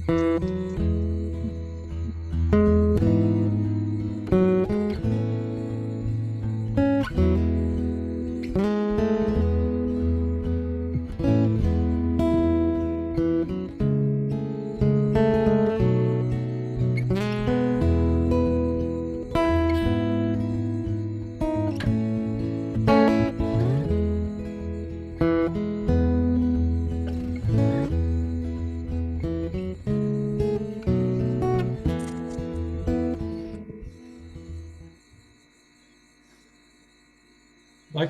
I'd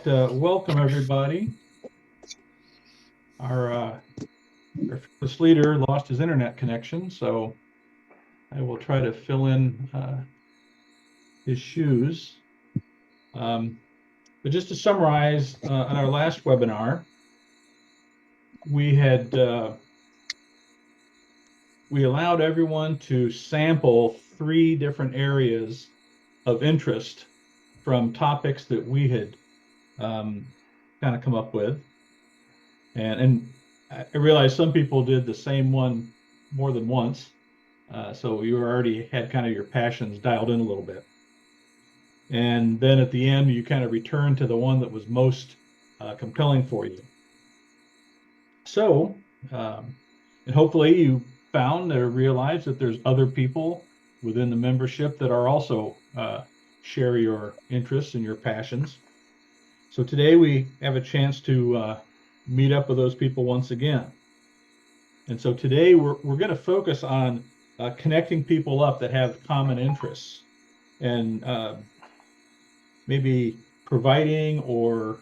like to welcome everybody. Our first leader lost his internet connection, so I will try to fill in his shoes. But just to summarize, on our last webinar, we allowed everyone to sample 3 different areas of interest from topics that we had kind of come up with. And I realized some people did the same one more than once. So you already had kind of your passions dialed in a little bit. And then at the end, you kind of returned to the one that was most compelling for you. So, and hopefully you found or realized that there's other people within the membership that are also share your interests and your passions. So today we have a chance to meet up with those people once again. And so today we're going to focus on connecting people up that have common interests and maybe providing or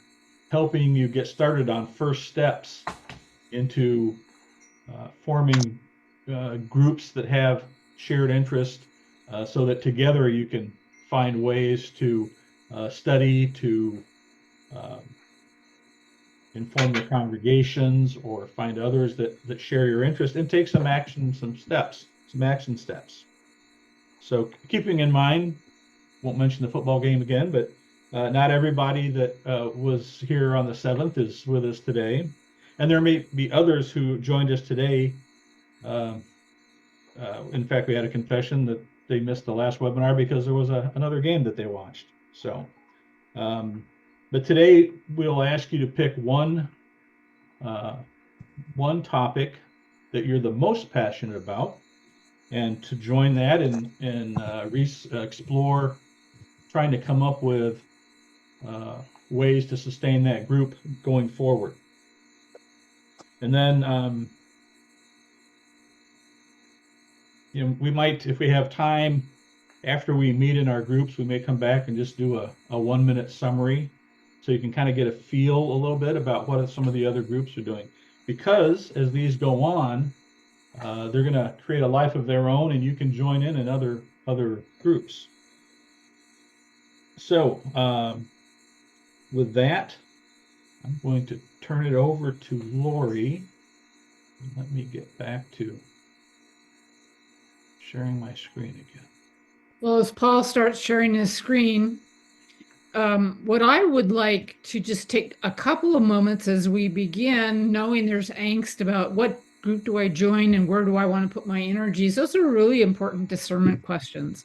helping you get started on first steps into forming groups that have shared interest so that together you can find ways to study, to inform your congregations or find others that share your interest and take some action steps. So keeping in mind, won't mention the football game again, but not everybody that was here on the 7th is with us today. And there may be others who joined us today. In fact, we had a confession that they missed the last webinar because there was another game that they watched. So, but today we'll ask you to pick one topic that you're the most passionate about, and to join that and explore trying to come up with ways to sustain that group going forward. And then, we might, if we have time, after we meet in our groups, we may come back and just do a 1-minute summary so you can kind of get a feel a little bit about what some of the other groups are doing. Because as these go on, they're going to create a life of their own, and you can join in other groups. So with that, I'm going to turn it over to Lori. Let me get back to sharing my screen again. Well, as Paul starts sharing his screen, what I would like to just take a couple of moments as we begin, knowing there's angst about what group do I join and where do I want to put my energies. Those are really important discernment questions.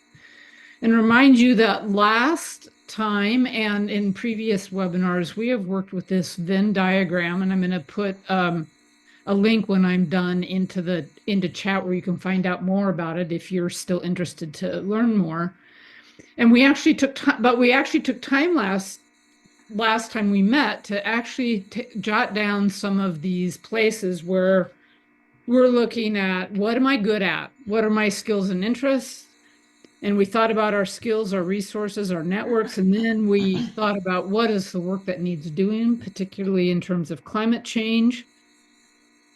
And remind you that last time and in previous webinars, we have worked with this Venn diagram, and I'm going to put a link when I'm done into chat where you can find out more about it if you're still interested to learn more. And we actually took time, but we actually took time last time we met to actually jot down some of these places where we're looking at what am I good at? What are my skills and interests? And we thought about our skills, our resources, our networks, and then we thought about what is the work that needs doing, particularly in terms of climate change.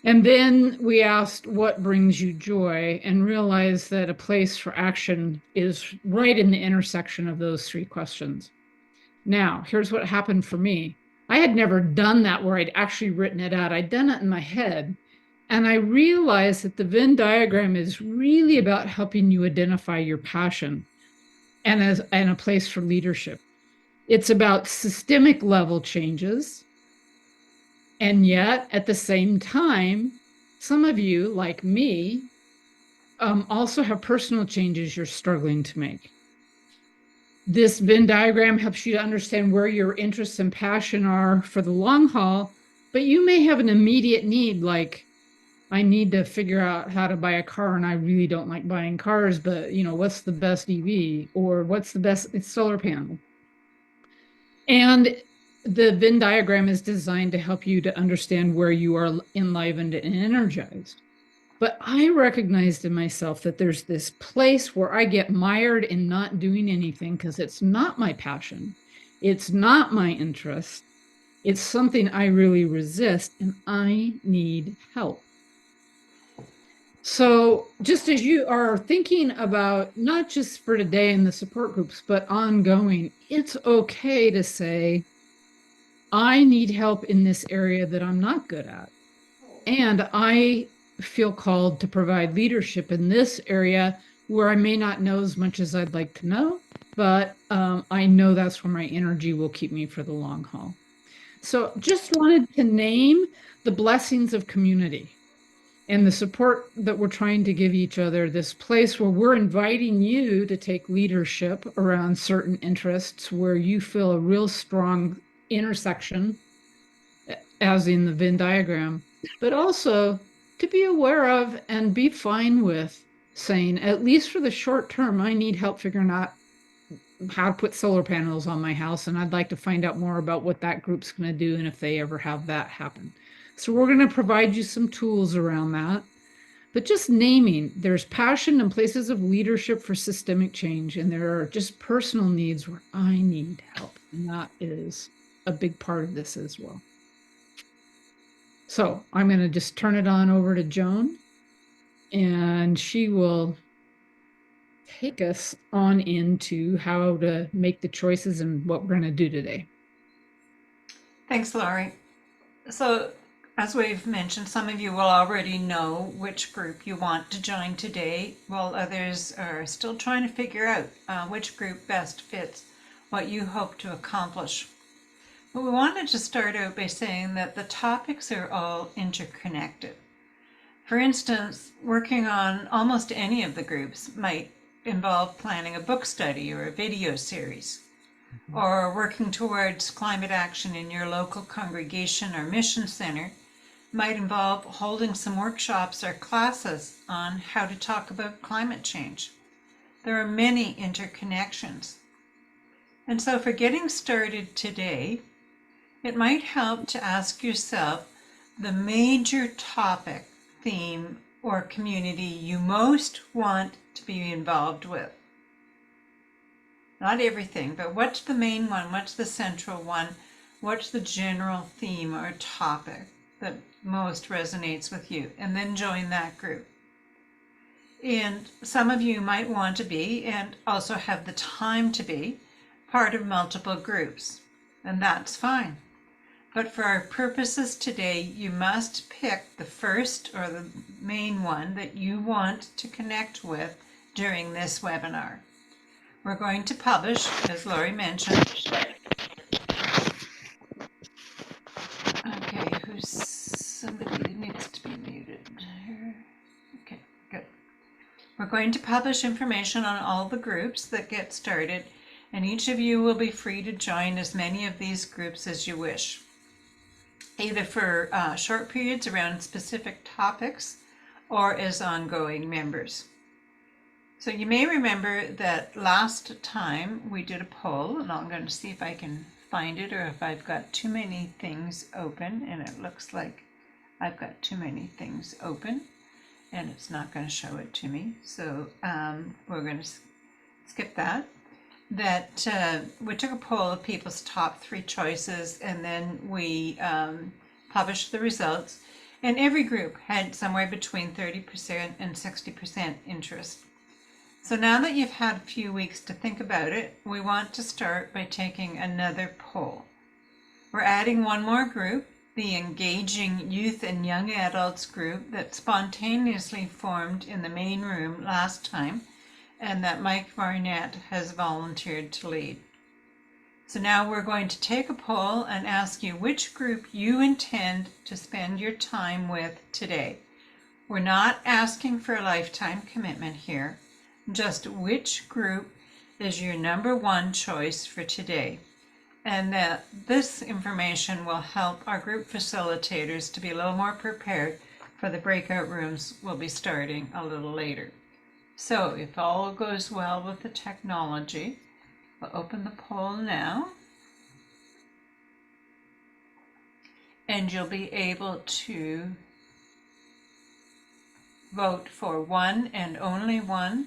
And then we asked what brings you joy, and realized that a place for action is right in the intersection of those 3 questions. Now, here's what happened for me. I had never done that where I'd actually written it out. I'd done it in my head. And I realized that the Venn diagram is really about helping you identify your passion and a place for leadership. It's about systemic level changes. And yet, at the same time, some of you, like me, also have personal changes you're struggling to make. This Venn diagram helps you to understand where your interests and passion are for the long haul, but you may have an immediate need, like I need to figure out how to buy a car and I really don't like buying cars, but what's the best EV or what's the best solar panel? And the Venn diagram is designed to help you to understand where you are enlivened and energized. But I recognized in myself that there's this place where I get mired in not doing anything because it's not my passion. It's not my interest. It's something I really resist, and I need help. So just as you are thinking about not just for today in the support groups, but ongoing, it's okay to say, I need help in this area that I'm not good at. And I feel called to provide leadership in this area where I may not know as much as I'd like to know, but I know that's where my energy will keep me for the long haul. So just wanted to name the blessings of community and the support that we're trying to give each other, this place where we're inviting you to take leadership around certain interests where you feel a real strong intersection, as in the Venn diagram, but also to be aware of and be fine with saying, at least for the short term, I need help figuring out how to put solar panels on my house. And I'd like to find out more about what that group's going to do and if they ever have that happen. So we're going to provide you some tools around that. But just naming, there's passion and places of leadership for systemic change. And there are just personal needs where I need help. And that is a big part of this as well. So I'm going to just turn it on over to Joan, and she will take us on into how to make the choices and what we're going to do today. Thanks, Laurie. So, as we've mentioned, some of you will already know which group you want to join today, while others are still trying to figure out which group best fits what you hope to accomplish. But we wanted to start out by saying that the topics are all interconnected. For instance, working on almost any of the groups might involve planning a book study or a video series, or working towards climate action in your local congregation or mission center might involve holding some workshops or classes on how to talk about climate change. There are many interconnections. And so for getting started today, it might help to ask yourself the major topic, theme, or community you most want to be involved with. Not everything, but what's the main one? What's the central one? What's the general theme or topic that most resonates with you? And then join that group. And some of you might want to be, and also have the time to be, part of multiple groups. And that's fine. But for our purposes today, you must pick the first or the main one that you want to connect with during this webinar. We're going to publish, as Laurie mentioned. Okay, who's somebody needs to be muted here? Okay, good. We're going to publish information on all the groups that get started, and each of you will be free to join as many of these groups as you wish, either for short periods around specific topics or as ongoing members. So you may remember that last time we did a poll, and I'm going to see if I can find it or if I've got too many things open, and it looks like I've got too many things open and it's not going to show it to me. So we're going to skip that. We took a poll of people's top 3 choices, and then we published the results, and every group had somewhere between 30% and 60% interest. So now that you've had a few weeks to think about it, we want to start by taking another poll. We're adding one more group, the Engaging Youth and Young Adults group that spontaneously formed in the main room last time, and that Mike Barnett has volunteered to lead. So now we're going to take a poll and ask you which group you intend to spend your time with today. We're not asking for a lifetime commitment here, just which group is your number one choice for today. And that this information will help our group facilitators to be a little more prepared for the breakout rooms we'll be starting a little later. So if all goes well with the technology, we'll open the poll now. And you'll be able to vote for one and only one.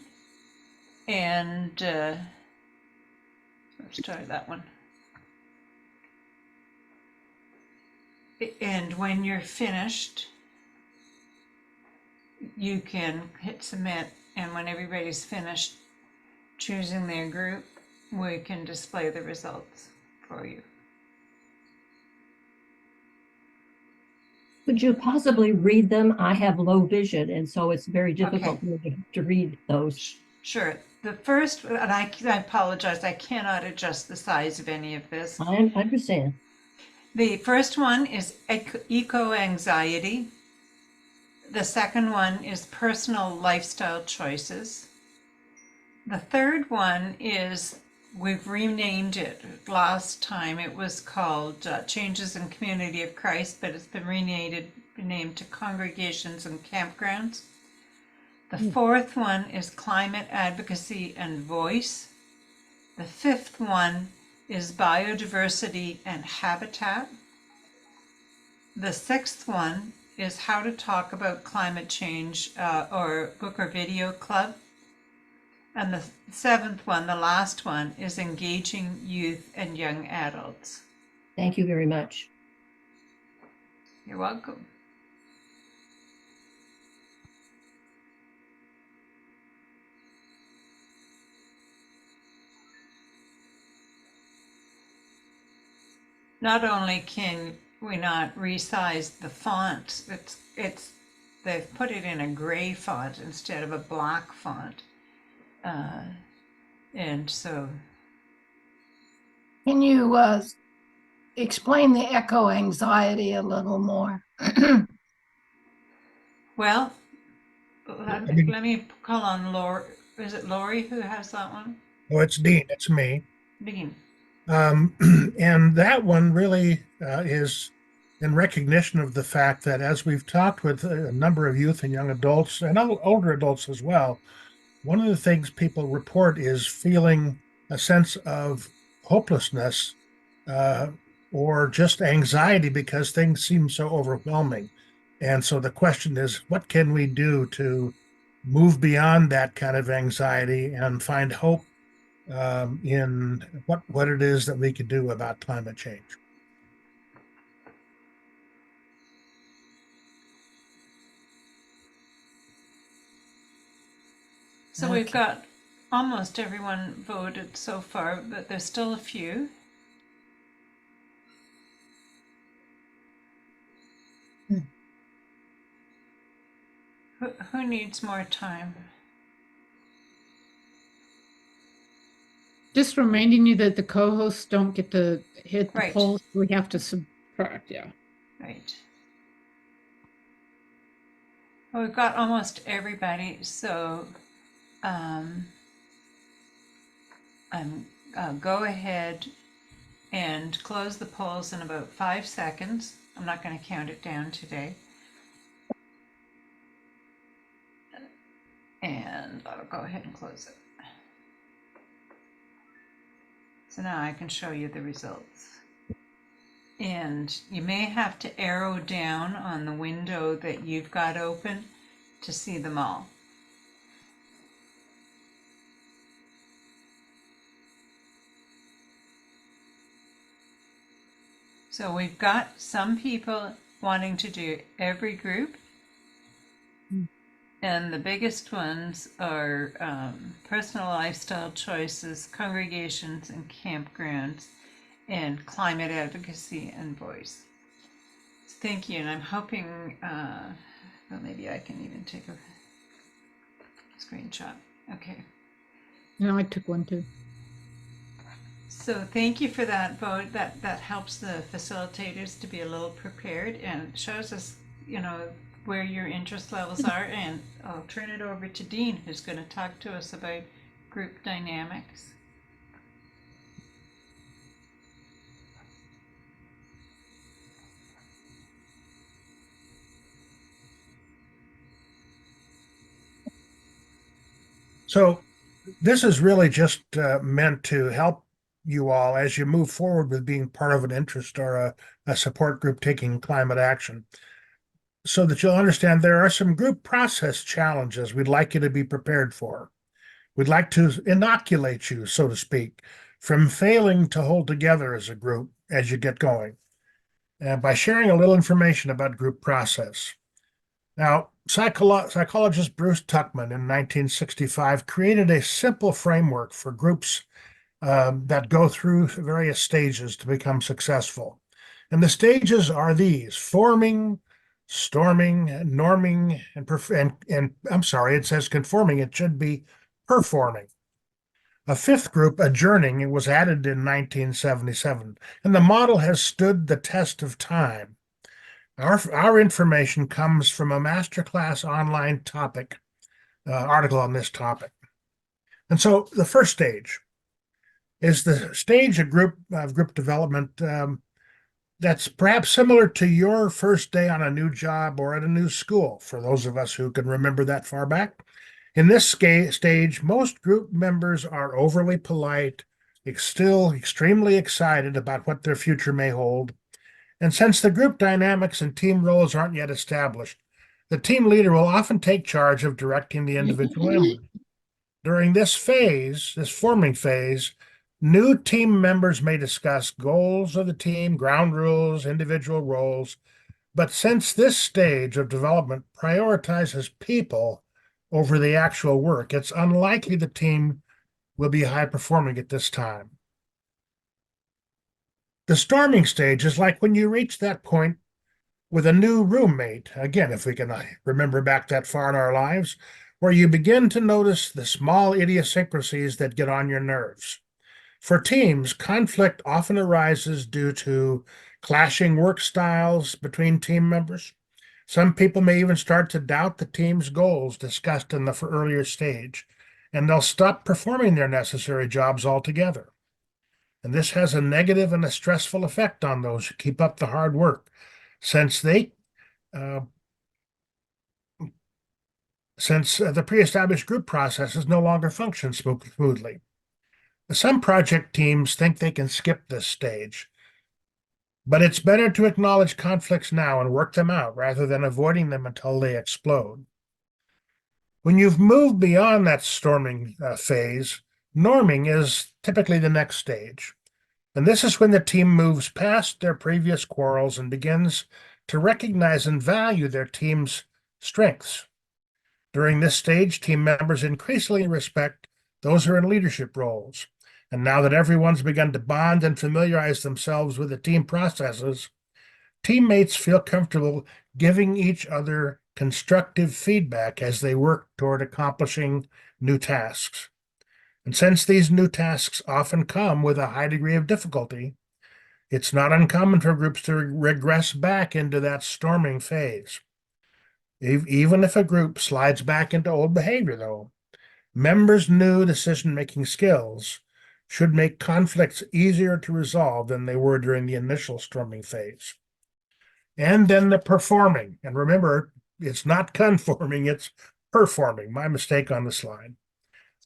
And let's try that one. And when you're finished, you can hit submit, and when everybody's finished choosing their group, we can display the results for you. Could you possibly read them? I have low vision, and so it's very difficult Okay. for me to read those. Sure. The first, and I apologize, I cannot adjust the size of any of this. I understand. The first one is eco-anxiety. The second one is personal lifestyle choices. The third one is, we've renamed it. Last time it was called Changes in Community of Christ, but it's been renamed to Congregations and Campgrounds. The fourth one is Climate Advocacy and Voice. The fifth one is Biodiversity and Habitat. The sixth one is How to Talk About Climate Change or Book or Video Club. And the seventh one, the last one, is Engaging Youth and Young Adults. Thank you very much. You're welcome. Not only can we not resize the font, they've put it in a gray font instead of a black font. And so, Can you explain the echo anxiety a little more? well, let me call on Lori. Is it Lori who has that one? Oh, it's Dean. It's me. Dean. And that one really is in recognition of the fact that as we've talked with a number of youth and young adults and older adults as well, one of the things people report is feeling a sense of hopelessness or just anxiety because things seem so overwhelming. And so the question is, what can we do to move beyond that kind of anxiety and find hope in what it is that we can do about climate change? So we've got almost everyone voted so far, but there's still a few. Who needs more time? Just reminding you that the co-hosts don't get to hit the Right. polls. We have to subtract, yeah. Right. Well, we've got almost everybody, so go ahead and close the polls in about 5 seconds. I'm not going to count it down today. And I'll go ahead and close it. So now I can show you the results. And you may have to arrow down on the window that you've got open to see them all. So we've got some people wanting to do every group. And the biggest ones are personal lifestyle choices, congregations and campgrounds, and climate advocacy and voice. So thank you, and I'm hoping, well, maybe I can even take a screenshot. Okay. No, I took one too. So thank you for that vote. That helps the facilitators to be a little prepared and shows us, you know, where your interest levels are, and I'll turn it over to Dean, who's going to talk to us about group dynamics. So this is really just meant to help you all as you move forward with being part of an interest or a support group taking climate action, so that you'll understand there are some group process challenges we'd like you to be prepared for. We'd like to inoculate you, so to speak, from failing to hold together as a group as you get going, by sharing a little information about group process. Now, psychologist Bruce Tuckman in 1965 created a simple framework for groups that go through various stages to become successful. And the stages are these: forming, storming, norming, and I'm sorry, it says conforming. It should be performing. A fifth group, adjourning, was added in 1977, and the model has stood the test of time. Our information comes from a masterclass online topic article on this topic. And so the first stage is the stage of group development that's perhaps similar to your first day on a new job or at a new school, for those of us who can remember that far back. In this stage, most group members are overly polite, still extremely excited about what their future may hold. And since the group dynamics and team roles aren't yet established, the team leader will often take charge of directing the individual members. During this phase, this forming phase, new team members may discuss goals of the team, ground rules, individual roles. But since this stage of development prioritizes people over the actual work, it's unlikely the team will be high performing at this time. The storming stage is like when you reach that point with a new roommate, again, if we can remember back that far in our lives, where you begin to notice the small idiosyncrasies that get on your nerves. For teams, conflict often arises due to clashing work styles between team members. Some people may even start to doubt the team's goals discussed in the earlier stage, and they'll stop performing their necessary jobs altogether. And this has a negative and a stressful effect on those who keep up the hard work, since the pre-established group processes no longer function smoothly. Some project teams think they can skip this stage, but it's better to acknowledge conflicts now and work them out rather than avoiding them until they explode. When you've moved beyond that storming phase, norming is typically the next stage. And this is when the team moves past their previous quarrels and begins to recognize and value their team's strengths. During this stage, team members increasingly respect those who are in leadership roles. And now that everyone's begun to bond and familiarize themselves with the team processes, teammates feel comfortable giving each other constructive feedback as they work toward accomplishing new tasks. And since these new tasks often come with a high degree of difficulty, it's not uncommon for groups to regress back into that storming phase. Even if a group slides back into old behavior, though, members' new decision-making skills should make conflicts easier to resolve than they were during the initial storming phase. And then the performing. And remember, it's not conforming, it's performing. My mistake on the slide.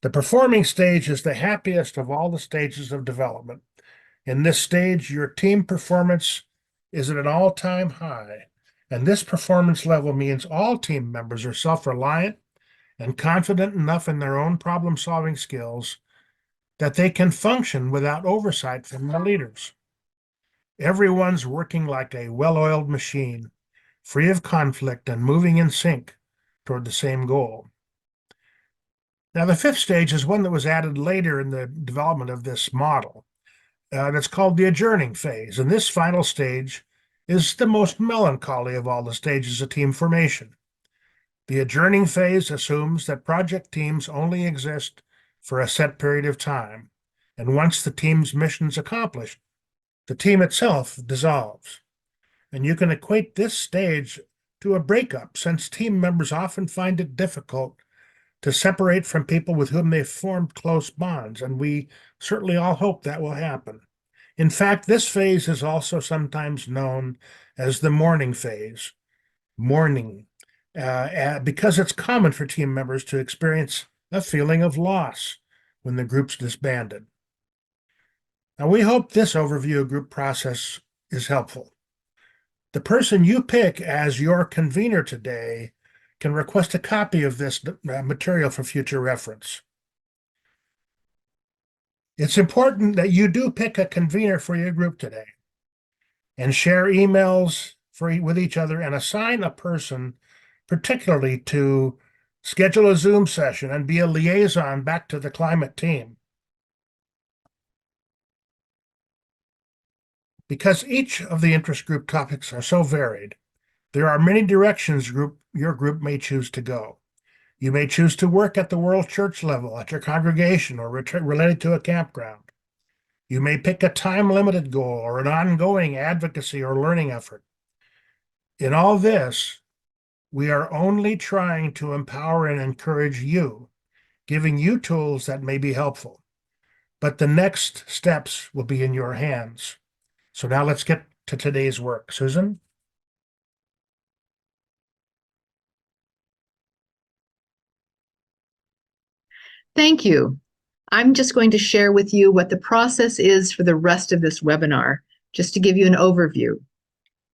The performing stage is the happiest of all the stages of development. In this stage, your team performance is at an all-time high. And this performance level means all team members are self-reliant and confident enough in their own problem-solving skills that they can function without oversight from the leaders. Everyone's working like a well-oiled machine, free of conflict and moving in sync toward the same goal. Now, the fifth stage is one that was added later in the development of this model. That's called the adjourning phase. And this final stage is the most melancholy of all the stages of team formation. The adjourning phase assumes that project teams only exist for a set period of time. And once the team's mission is accomplished, the team itself dissolves. And you can equate this stage to a breakup, since team members often find it difficult to separate from people with whom they've formed close bonds, and we certainly all hope that will happen. In fact, this phase is also sometimes known as the mourning phase, mourning, because it's common for team members to experience a feeling of loss when the group's disbanded. Now, we hope this overview of group process is helpful. The person you pick as your convener today can request a copy of this material for future reference. It's important that you do pick a convener for your group today and share emails with each other and assign a person particularly to schedule a Zoom session and be a liaison back to the climate team. Because each of the interest group topics are so varied, there are many directions your group may choose to go. You may choose to work at the World Church level at your congregation or related to a campground. You may pick a time-limited goal or an ongoing advocacy or learning effort. In all this, we are only trying to empower and encourage you, giving you tools that may be helpful. But the next steps will be in your hands. So now let's get to today's work. Susan? Thank you. I'm just going to share with you what the process is for the rest of this webinar, just to give you an overview.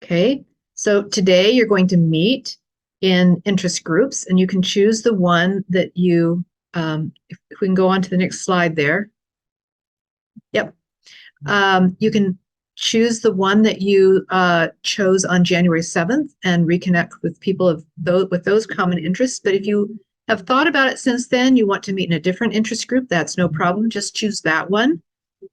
Okay, so today you're going to meet in interest groups, and you can choose the one that you, if we can go on to the next slide there. Yep. You can choose the one that you chose on January 7th and reconnect with people with those common interests. But if you have thought about it since then, you want to meet in a different interest group, that's no problem. Just choose that one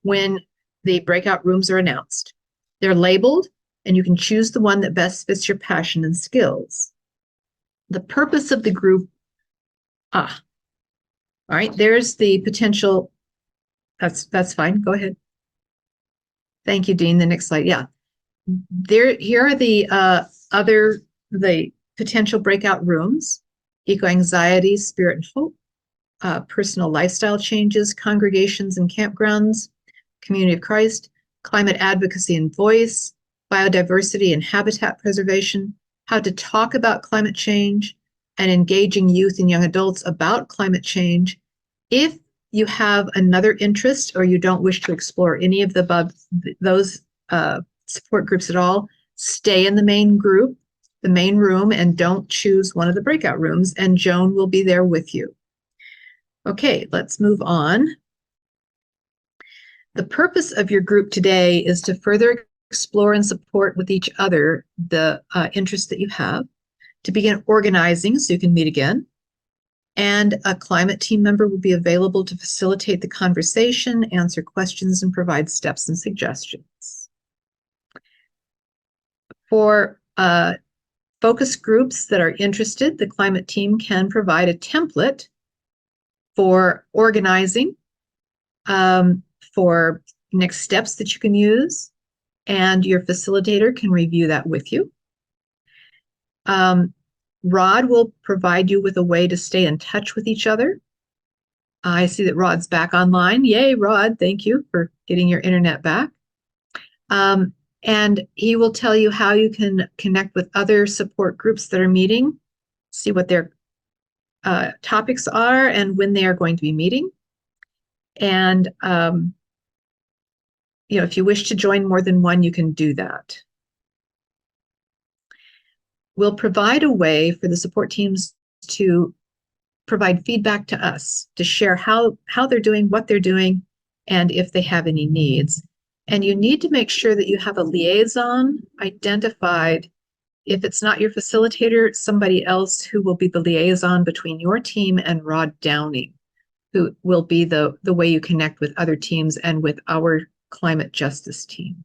when the breakout rooms are announced. They're labeled, and you can choose the one that best fits your passion and skills. The purpose of the group, all right, there's the potential. That's fine, go ahead. Thank you, Dean. The next slide, yeah. Here are the potential breakout rooms: eco-anxiety, spirit and hope, personal lifestyle changes, congregations and campgrounds, community of Christ, climate advocacy and voice, biodiversity and habitat preservation, how to talk about climate change, and engaging youth and young adults about climate change. If you have another interest or you don't wish to explore any of those support groups at all, stay in the main group, the main room, and don't choose one of the breakout rooms, and Joan will be there with you. Okay, let's move on. The purpose of your group today is to further explore and support with each other the interests that you have, to begin organizing so you can meet again, and a climate team member will be available to facilitate the conversation, answer questions, and provide steps and suggestions. For focus groups that are interested, the climate team can provide a template for organizing, for next steps that you can use, and your facilitator can review that with you. Rod will provide you with a way to stay in touch with each other. I see that Rod's back online. Yay, Rod, thank you for getting your internet back. And he will tell you how you can connect with other support groups that are meeting, see what their topics are and when they are going to be meeting. And if you wish to join more than one, you can do that. We'll provide a way for the support teams to provide feedback to us, to share how they're doing, what they're doing, and if they have any needs. And you need to make sure that you have a liaison identified. If it's not your facilitator, somebody else who will be the liaison between your team and Rod Downing, who will be the way you connect with other teams and with our climate justice team.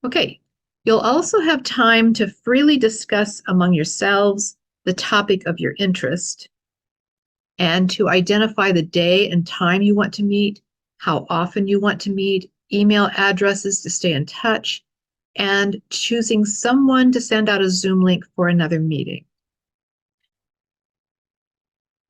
Okay, you'll also have time to freely discuss among yourselves the topic of your interest and to identify the day and time you want to meet, how often you want to meet, email addresses to stay in touch, and choosing someone to send out a Zoom link for another meeting.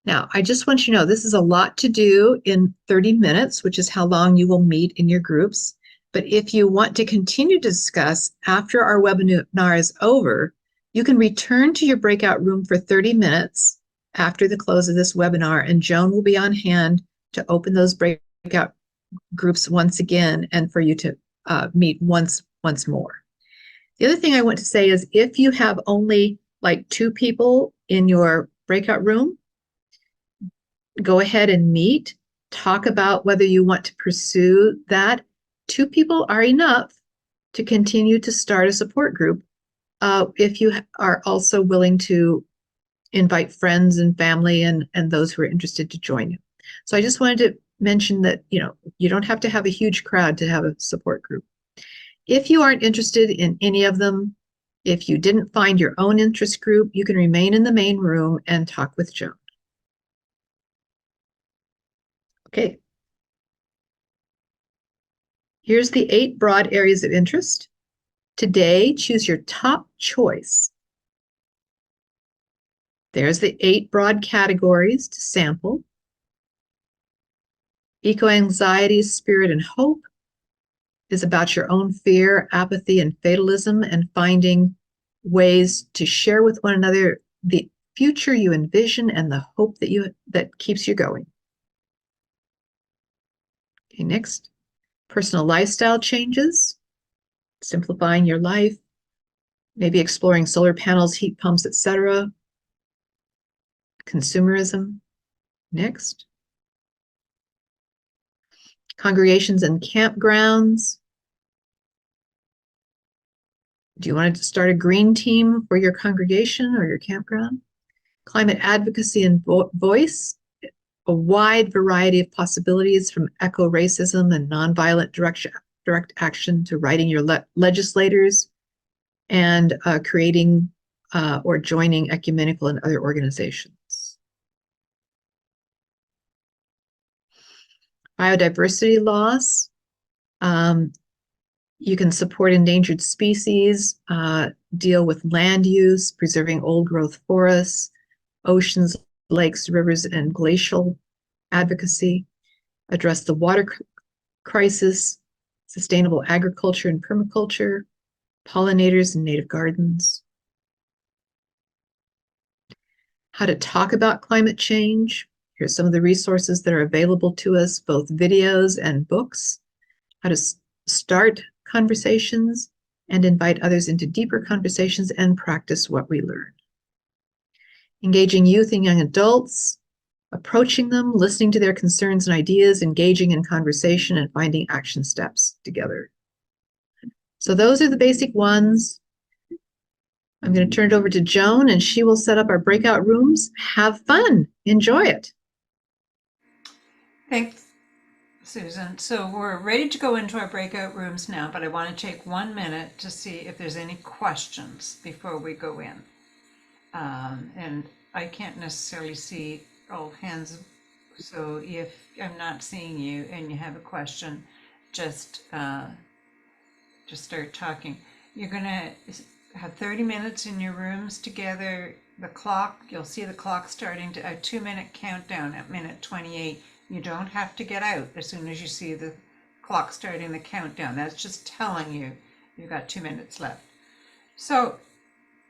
Now, I just want you to know this is a lot to do in 30 minutes, which is how long you will meet in your groups. But if you want to continue to discuss after our webinar is over, you can return to your breakout room for 30 minutes after the close of this webinar, and Joan will be on hand to open those breakout groups once again and for you to meet once more. The other thing I want to say is if you have only like 2 people in your breakout room, go ahead and meet, talk about whether you want to pursue that. 2 people are enough to continue to start a support group if you are also willing to invite friends and family and those who are interested to join you. So I just wanted to mention that, you don't have to have a huge crowd to have a support group. If you aren't interested in any of them, if you didn't find your own interest group, you can remain in the main room and talk with Joan. Okay. Here's the 8 broad areas of interest. Today, choose your top choice. There's the 8 broad categories to sample. Eco-anxiety, spirit, and hope is about your own fear, apathy, and fatalism, and finding ways to share with one another the future you envision and the hope that keeps you going. Okay, next. Personal lifestyle changes, simplifying your life, maybe exploring solar panels, heat pumps, etc. Consumerism. Next. Congregations and campgrounds. Do you want to start a green team for your congregation or your campground? Climate advocacy and voice, a wide variety of possibilities from eco-racism and nonviolent direct action to writing your legislators and creating or joining ecumenical and other organizations. Biodiversity loss. You can support endangered species, deal with land use, preserving old growth forests, oceans, lakes, rivers, and glacial advocacy, address the water crisis, sustainable agriculture and permaculture, pollinators and native gardens. How to talk about climate change. Here's some of the resources that are available to us, both videos and books. How to start conversations and invite others into deeper conversations and practice what we learn. Engaging youth and young adults, approaching them, listening to their concerns and ideas, engaging in conversation, and finding action steps together. So those are the basic ones. I'm going to turn it over to Joan, and she will set up our breakout rooms. Have fun. Enjoy it. Thanks, Susan. So we're ready to go into our breakout rooms now, but I want to take 1 minute to see if there's any questions before we go in. And I can't necessarily see all hands. So if I'm not seeing you and you have a question, just start talking. You're going to have 30 minutes in your rooms together. The clock, you'll see the clock starting to a 2-minute countdown at minute 28. You don't have to get out as soon as you see the clock starting the countdown. That's just telling you you've got 2 minutes left. So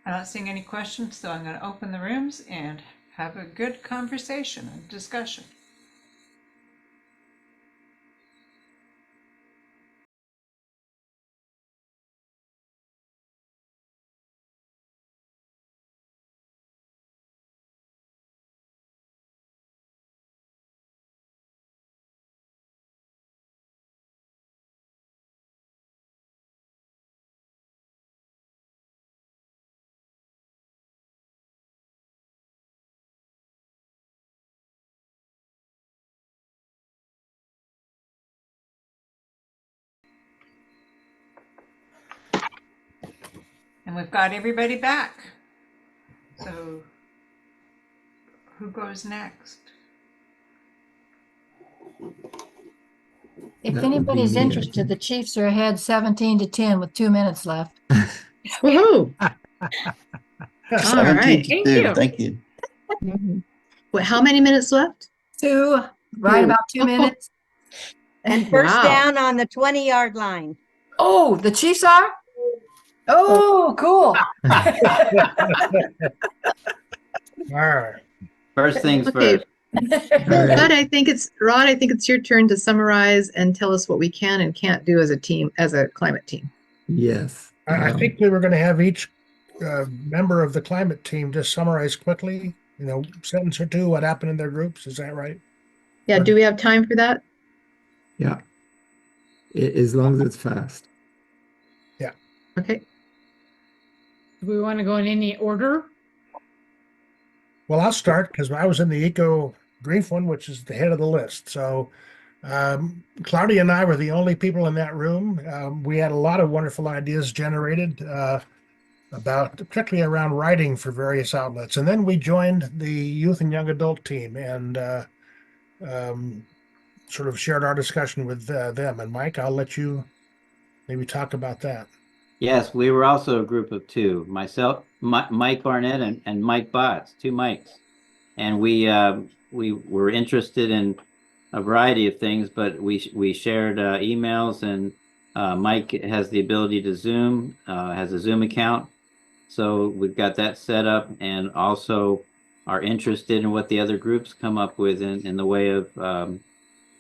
I'm not seeing any questions, so I'm going to open the rooms and have a good conversation and discussion. And we've got everybody back. So who goes next? If That would be anybody's me, I interested, think. the Chiefs are ahead 17-10 with 2 minutes left. Woohoo! All 17 right. to Thank 2. you. Thank you. Mhm. What, how many minutes left? 2, right about 2 minutes. And first Wow. down on the 20-yard line. Oh, the Chiefs are? Oh, cool. All right. First things Okay. first. All right. Rod, I think it's your turn to summarize and tell us what we can and can't do as a team, as a climate team. Yes. I think we were going to have each member of the climate team just summarize quickly, sentence or two, what happened in their groups. Is that right? Yeah, do we have time for that? Yeah. As long as it's fast. Okay. Do we want to go in any order? Well, I'll start because I was in the eco grief one, which is the head of the list. So Claudia and I were the only people in that room. We had a lot of wonderful ideas generated about, particularly around writing for various outlets. And then we joined the youth and young adult team and sort of shared our discussion with them. And Mike, I'll let you maybe talk about that. Yes, we were also a group of two. Myself, Mike Barnett, and Mike Botts, two Mikes. And we were interested in a variety of things, but we shared emails, and Mike has the ability to Zoom, has a Zoom account. So we've got that set up, and also are interested in what the other groups come up with in the way of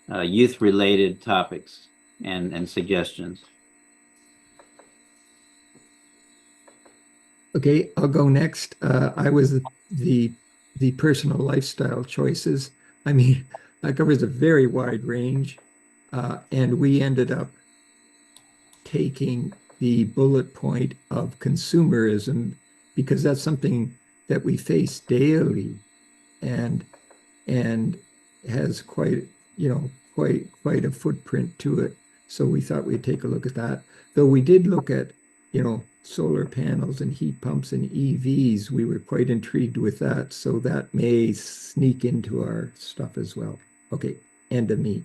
youth-related topics and suggestions. Okay, I'll go next. I was the personal lifestyle choices. I mean, that covers a very wide range. And we ended up taking the bullet point of consumerism because that's something that we face daily and has quite a footprint to it. So we thought we'd take a look at that. Though we did look at, solar panels and heat pumps and EVs. We were quite intrigued with that. So that may sneak into our stuff as well. Okay, end of me.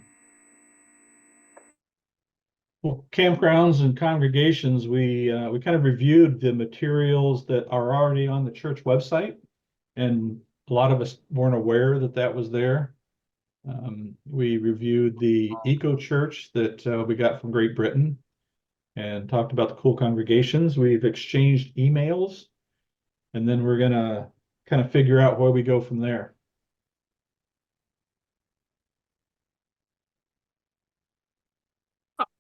Well, campgrounds and congregations, we kind of reviewed the materials that are already on the church website, and a lot of us weren't aware that that was there. We reviewed the Eco Church that we got from Great Britain and talked about the cool congregations. We've exchanged emails, and then we're gonna kind of figure out where we go from there.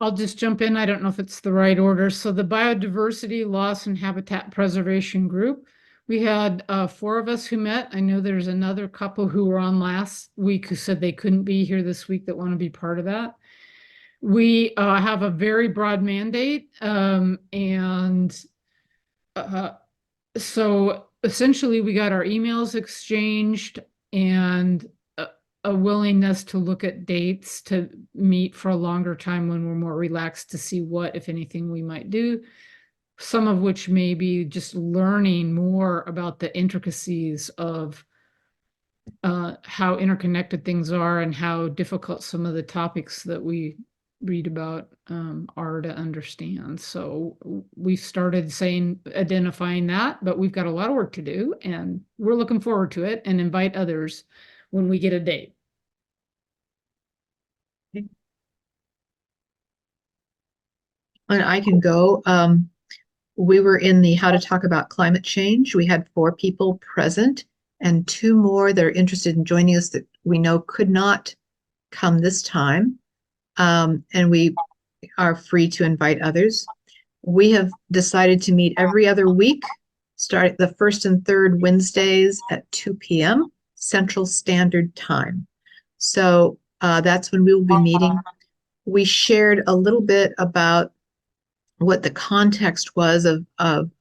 I'll just jump in. I don't know if it's the right order. So the Biodiversity, Loss, and Habitat Preservation Group, we had 4 of us who met. I know there's another couple who were on last week who said they couldn't be here this week that want to be part of that. We have a very broad mandate, so essentially we got our emails exchanged and a willingness to look at dates to meet for a longer time when we're more relaxed to see what, if anything, we might do. Some of which may be just learning more about the intricacies of how interconnected things are and how difficult some of the topics that we read about are to understand. So we started identifying that, but we've got a lot of work to do, and we're looking forward to it and invite others when we get a date. And I can go. We were in the How to Talk About Climate Change. We had 4 people present and 2 more that are interested in joining us that we know could not come this time. And we are free to invite others. We have decided to meet every other week, start the 1st and 3rd Wednesdays at 2 p.m. Central Standard Time. So that's when we will be meeting. We shared a little bit about what the context was of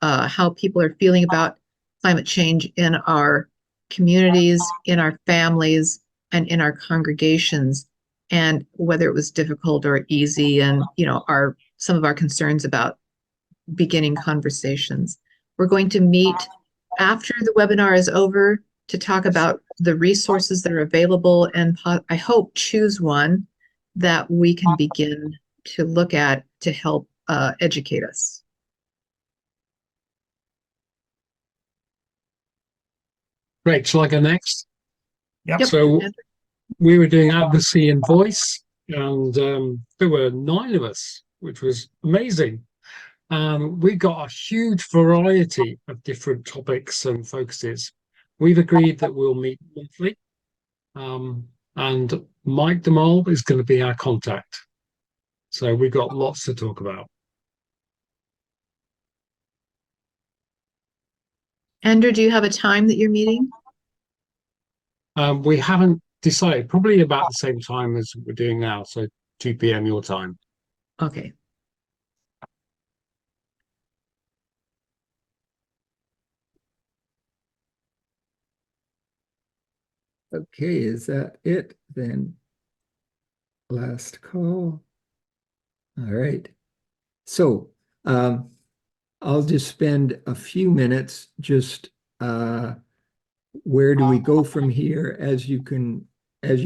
how people are feeling about climate change in our communities, in our families, and in our congregations, and whether it was difficult or easy, and some of our concerns about beginning conversations. We're going to meet after the webinar is over to talk about the resources that are available and I hope choose one that we can begin to look at to help educate us. Great. Shall I go next? Yep. Yep. So we were doing advocacy and voice, and there were 9 of us, which was amazing. We got a huge variety of different topics and focuses. We've agreed that we'll meet monthly, and Mike DeMol is going to be our contact. So we've got lots to talk about. Andrew, do you have a time that you're meeting? We haven't decided, probably about the same time as we're doing now, so 2 p.m. your time. Okay. Okay, is that it then? Last call. All right. So I'll just spend a few minutes just where do we go from here? As you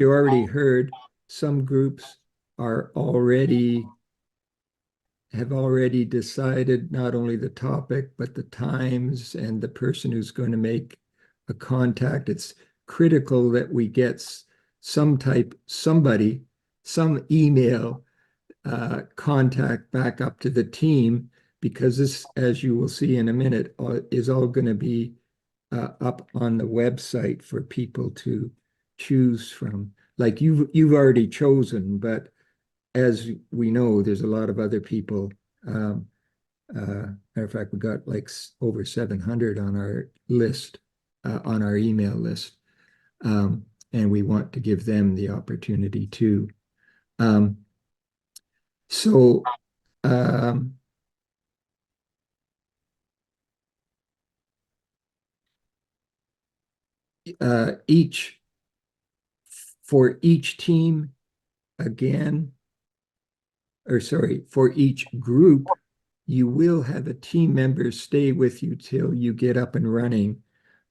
already heard, some groups have already decided not only the topic, but the times and the person who's going to make a contact. It's critical that we get some email contact back up to the team, because this, as you will see in a minute, is all going to be up on the website for people to choose from. Like you've already chosen, but as we know, there's a lot of other people. Matter of fact, we got like over 700 on our list, on our email list. And we want to give them the opportunity too. For each team, again, or sorry, for each group, you will have a team member stay with you till you get up and running.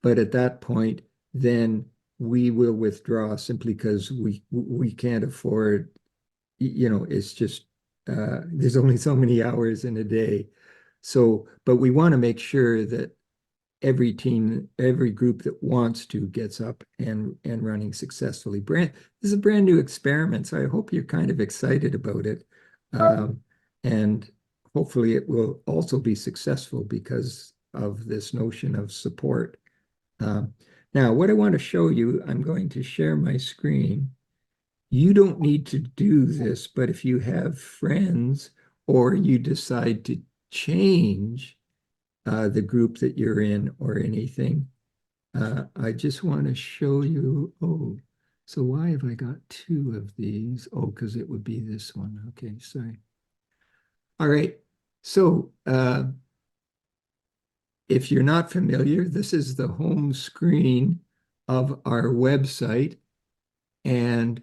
But at that point, then we will withdraw, simply because we can't afford, it's just, there's only so many hours in a day. So, but we want to make sure that every team, every group that wants to gets up and running successfully. This is a brand new experiment, so I hope you're kind of excited about it. And hopefully it will also be successful because of this notion of support. Now, what I want to show you, I'm going to share my screen. You don't need to do this, but if you have friends or you decide to change the group that you're in or anything, I just want to show you. Oh, so why have I got 2 of these? Oh, because it would be this one. Okay, sorry. All right, so if you're not familiar, this is the home screen of our website. And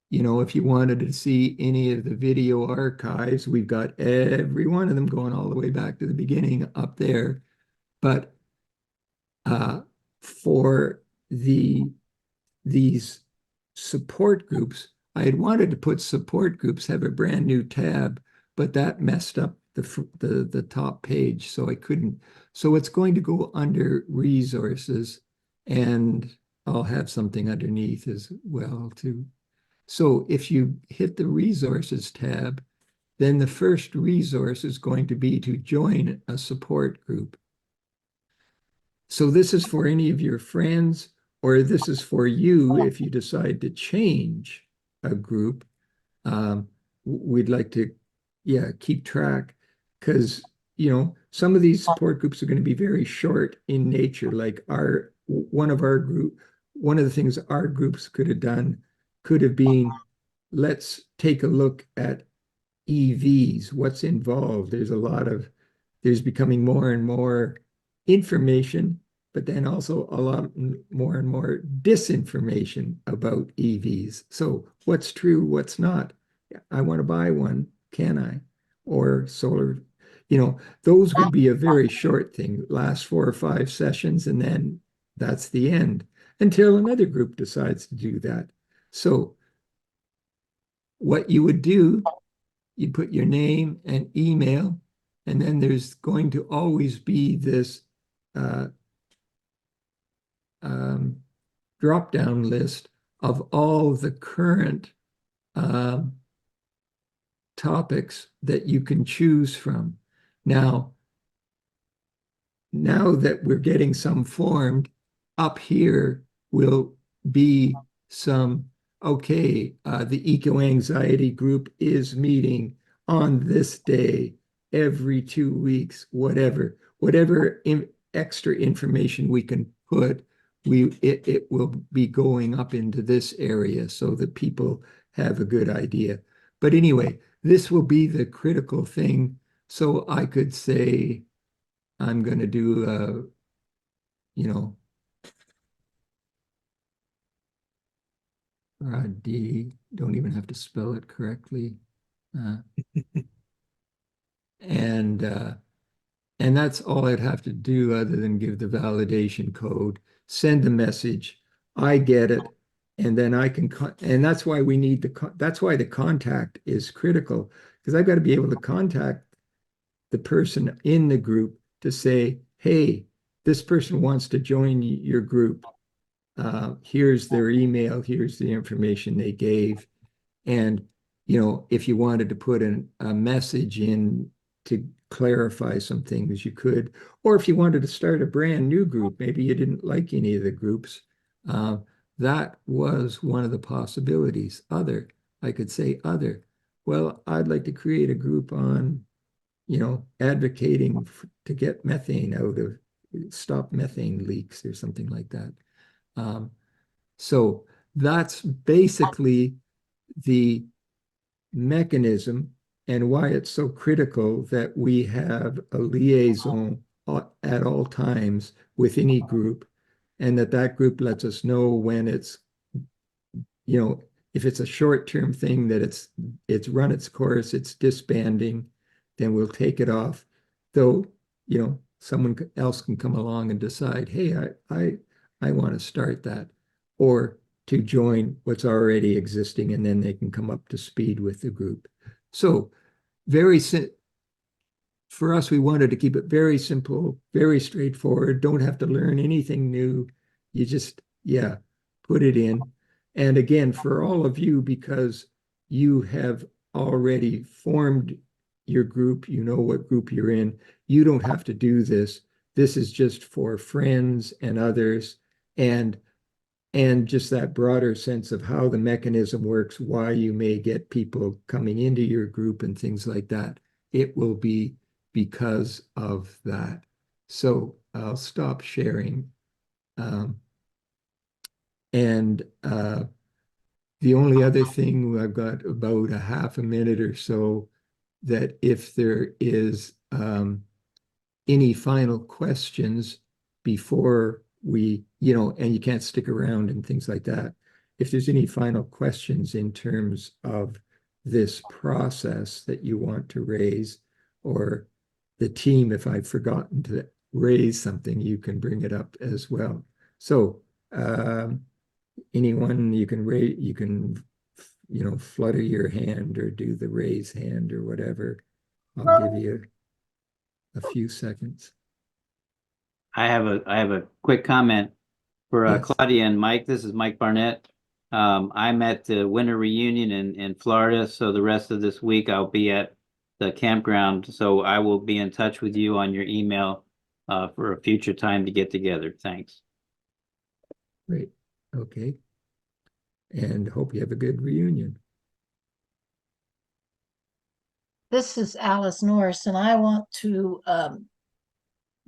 if you wanted to see any of the video archives, we've got every one of them going all the way back to the beginning up there. But for these support groups, I had wanted to put support groups, have a brand new tab, but that messed up the top page, so I couldn't. So it's going to go under resources, and I'll have something underneath as well too. So if you hit the resources tab, then the first resource is going to be to join a support group. So this is for any of your friends, or this is for you if you decide to change a group. We'd like to, keep track, because, some of these support groups are going to be very short in nature. Like one of the things our groups could have done could have been, let's take a look at EVs, what's involved. There's becoming more and more information, but then also a lot more and more disinformation about EVs. So what's true, what's not? I want to buy one, can I? Or solar, those would be a very short thing, last 4 or 5 sessions, and then that's the end, until another group decides to do that. So what you would do, you put your name and email, and then there's going to always be this drop-down list of all the current topics that you can choose from. Now that we're getting some formed, up here will be some, okay, the eco-anxiety group is meeting on this day, every 2 weeks, whatever extra information we can put, it will be going up into this area so that people have a good idea. But anyway, this will be the critical thing. So I could say, I'm going to do, D, don't even have to spell it correctly. And that's all I'd have to do other than give the validation code, send the message, I get it, and then I can, and that's why we need that's why the contact is critical, because I've got to be able to contact the person in the group to say, hey, this person wants to join your group. Here's their email, here's the information they gave. And, if you wanted to put a message in to clarify some things, you could. Or if you wanted to start a brand new group, maybe you didn't like any of the groups, that was one of the possibilities. I could say other. Well, I'd like to create a group on, advocating to get methane out of, stop methane leaks or something like that. So that's basically the mechanism and why it's so critical that we have a liaison at all times with any group, and that group lets us know when it's, if it's a short-term thing that it's run its course, it's disbanding, then we'll take it off. Though, someone else can come along and decide, hey, I want to start that, or to join what's already existing, and then they can come up to speed with the group. So for us, we wanted to keep it very simple, very straightforward. Don't have to learn anything new. You just, put it in. And again, for all of you, because you have already formed your group, you know what group you're in, you don't have to do this. This is just for friends and others, and just that broader sense of how the mechanism works, why you may get people coming into your group and things like that. It will be because of that. So I'll stop sharing. The only other thing, I've got about a half a minute or so, that if there is any final questions before we, and you can't stick around and things like that. If there's any final questions in terms of this process that you want to raise, or the team, if I've forgotten to raise something, you can bring it up as well. So anyone, you can flutter your hand or do the raise hand or whatever. I'll give you a few seconds. I have a quick comment for Yes. Claudia and Mike. This is Mike Barnett. I'm at the winter reunion in Florida, so the rest of this week I'll be at the campground. So I will be in touch with you on your email for a future time to get together. Thanks. Great. Okay. And hope you have a good reunion. This is Alice Norris, and I want to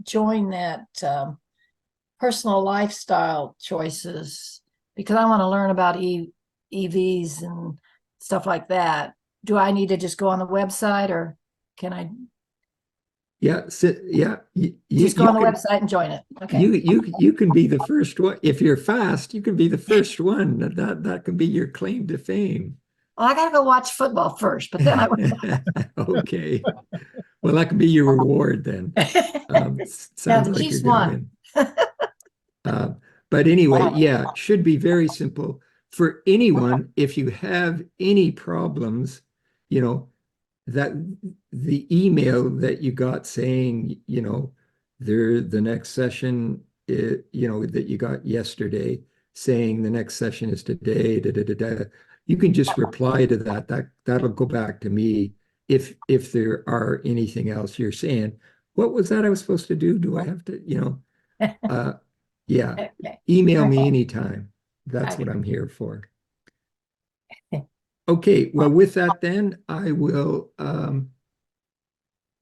join that personal lifestyle choices because I want to learn about EVs and stuff like that. Do I need to just go on the website, or can I? Yeah, Just go on the website and join it. Okay. You can be the first one. If you're fast, you can be the first one. That can be your claim to fame. Well, I gotta go watch football first, but then I Okay. Well, that can be your reward then. Sounds the like Chiefs you're gonna win. But anyway, should be very simple. for anyone, if you have any problems, you know, that the email that you got saying, you know, the next session, you know, that you got yesterday saying the next session is today, you can just reply to that. That'll go back to me if there are anything else you're saying. What was that I was supposed to do? Do I have to, you know, yeah, Okay. email me Okay. anytime. That's Okay. what I'm here for. Okay, well, with that then, I will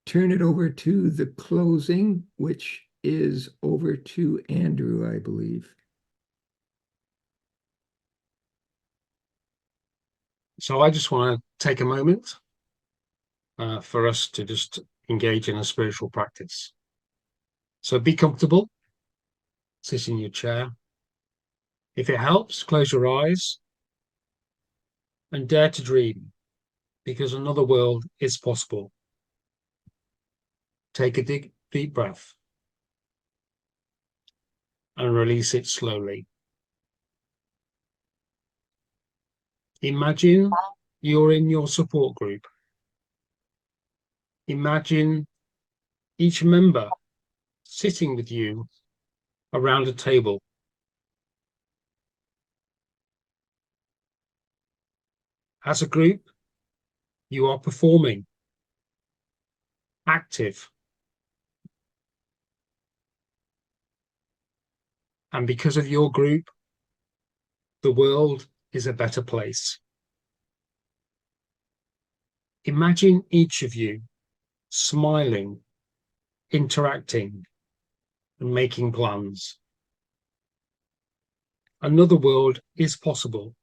turn it over to the closing, which is over to Andrew, I believe. So I just want to take a moment for us to just engage in a spiritual practice. So be comfortable, sit in your chair. If it helps, close your eyes and dare to dream, because another world is possible. Take a deep breath and release it slowly. Imagine you're in your support group. Imagine each member sitting with you around a table. As a group, you are performing, active. And because of your group, the world is a better place. Imagine each of you smiling, interacting, and making plans. Another world is possible.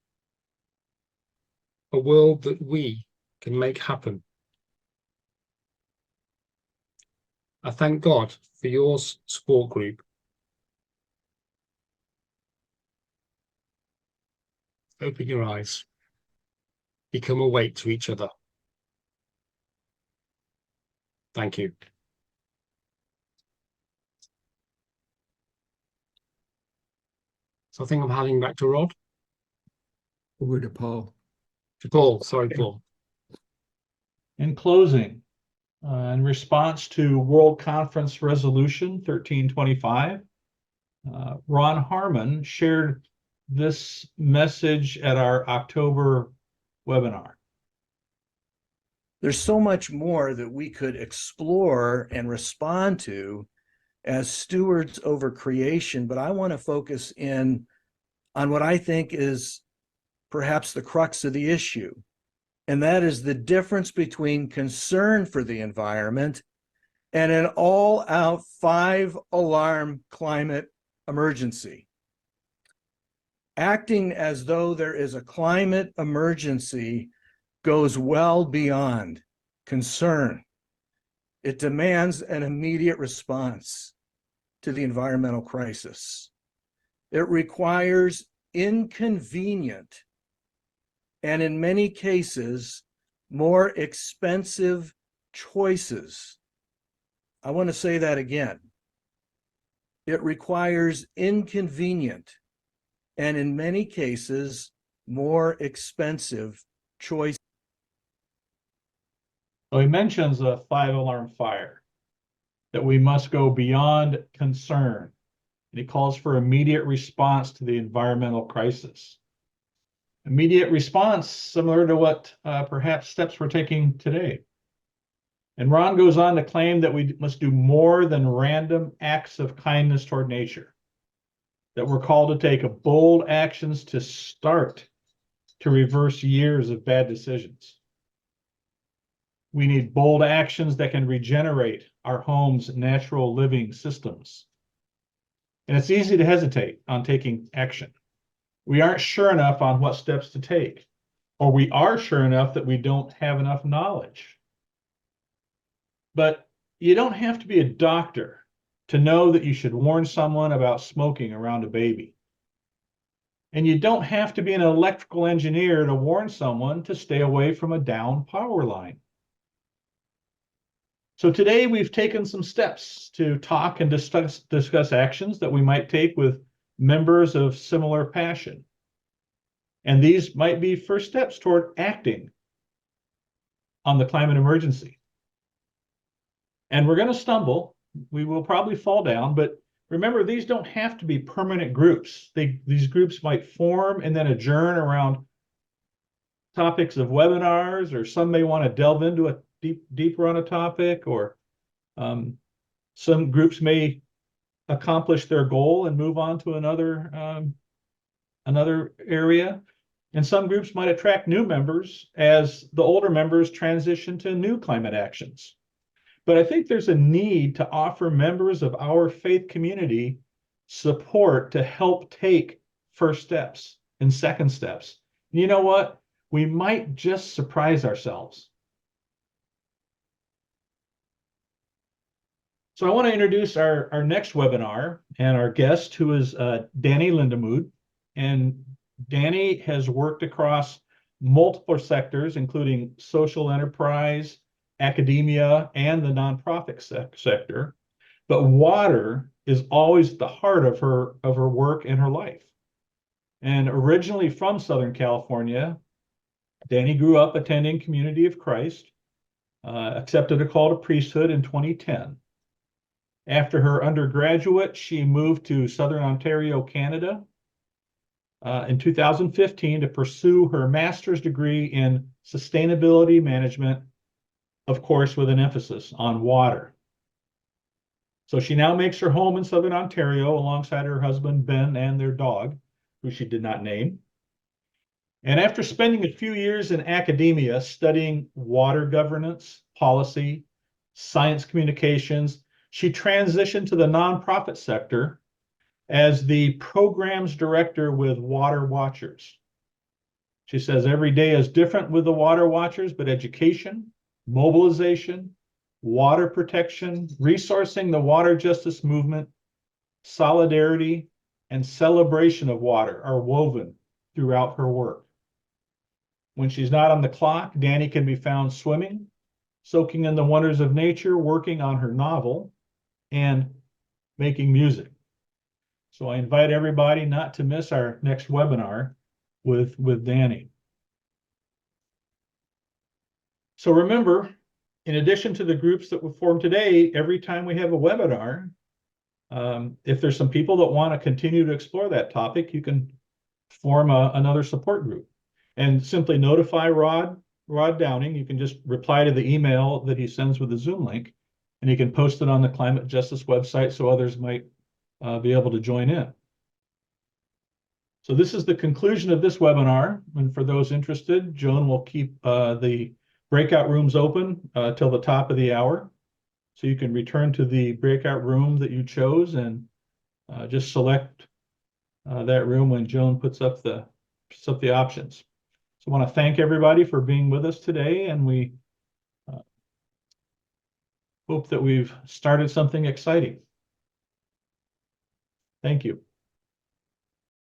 A world that we can make happen. I thank God for your support group. Open your eyes. Become awake to each other. Thank you. So I think I'm handing back to Rod. Over to Paul. To Paul, sorry, Paul. In closing, in response to World Conference Resolution 1325, Ron Harmon shared this message at our October webinar. There's so much more that we could explore and respond to as stewards over creation, but I want to focus in on what I think is perhaps the crux of the issue, and that is the difference between concern for the environment and an all-out 5-alarm climate emergency. Acting as though there is a climate emergency goes well beyond concern. It demands an immediate response to the environmental crisis. It requires inconvenient and, in many cases, more expensive choices. I want to say that again. It requires inconvenient and, in many cases, more expensive choices. So he mentions a 5-alarm fire, that we must go beyond concern. And he calls for immediate response to the environmental crisis. Immediate response, similar to what perhaps steps we're taking today. And Ron goes on to claim that we must do more than random acts of kindness toward nature, that we're called to take bold actions to start to reverse years of bad decisions. We need bold actions that can regenerate our home's natural living systems. And it's easy to hesitate on taking action. We aren't sure enough on what steps to take, or we are sure enough that we don't have enough knowledge. But you don't have to be a doctor to know that you should warn someone about smoking around a baby. And you don't have to be an electrical engineer to warn someone to stay away from a down power line. So today we've taken some steps to talk and discuss actions that we might take with members of similar passion. And these might be first steps toward acting on the climate emergency. And we're going to stumble. We will probably fall down, but remember, these don't have to be permanent groups. These groups might form and then adjourn around topics of webinars, or some may want to delve into a deeper on a topic, or some groups may accomplish their goal and move on to another area. And some groups might attract new members as the older members transition to new climate actions. But I think there's a need to offer members of our faith community support to help take first steps and second steps. And you know what? We might just surprise ourselves. So I want to introduce our next webinar and our guest, who is Danny Lindemood. And Danny has worked across multiple sectors, including social enterprise, academia, and the nonprofit sector. But water is always at the heart of her work and her life. And originally from Southern California, Danny grew up attending Community of Christ, accepted a call to priesthood in 2010. After her undergraduate, she moved to Southern Ontario, Canada, in 2015 to pursue her master's degree in sustainability management, of course, with an emphasis on water. So she now makes her home in Southern Ontario alongside her husband, Ben, and their dog, who she did not name. And after spending a few years in academia studying water governance, policy, science communications, she transitioned to the nonprofit sector as the programs director with Water Watchers. She says every day is different with the Water Watchers, but education, mobilization, water protection, resourcing the water justice movement, solidarity, and celebration of water are woven throughout her work. When she's not on the clock, Danny can be found swimming, soaking in the wonders of nature, working on her novel, and making music. So I invite everybody not to miss our next webinar with Danny. So remember, in addition to the groups that we form today, every time we have a webinar, if there's some people that want to continue to explore that topic, you can form another support group and simply notify Rod Downing. You can just reply to the email that he sends with the Zoom link, and he can post it on the Climate Justice website so others might be able to join in. So this is the conclusion of this webinar. And for those interested, Joan will keep the breakout rooms open till the top of the hour. So you can return to the breakout room that you chose and just select that room when Joan puts up the options. So I want to thank everybody for being with us today, and we hope that we've started something exciting. Thank you.